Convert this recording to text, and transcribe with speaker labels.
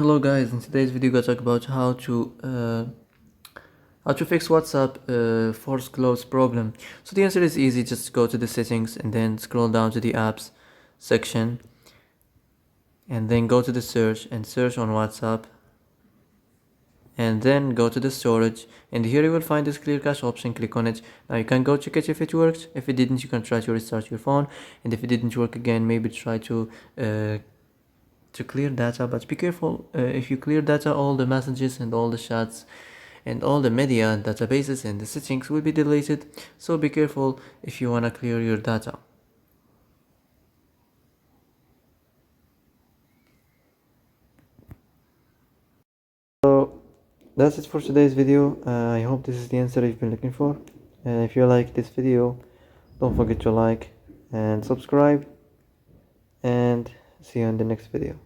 Speaker 1: Hello guys, in today's video I'm gonna talk about how to fix WhatsApp force close problem. So the answer is easy. Just go to the settings and then scroll down to the apps section and then go to the search and search on WhatsApp, and then go to the storage, and here you will find this clear cache option. Click on it. Now you can go check it if it works. If it didn't, you can try to restart your phone, and if it didn't work again, maybe try to clear data. But be careful, if you clear data, all the messages and all the chats and all the media and databases and the settings will be deleted. So be careful if you want to clear your data. So that's it for today's video. I hope this is the answer you've been looking for. If you like this video, don't forget to like and subscribe, and see you in the next video.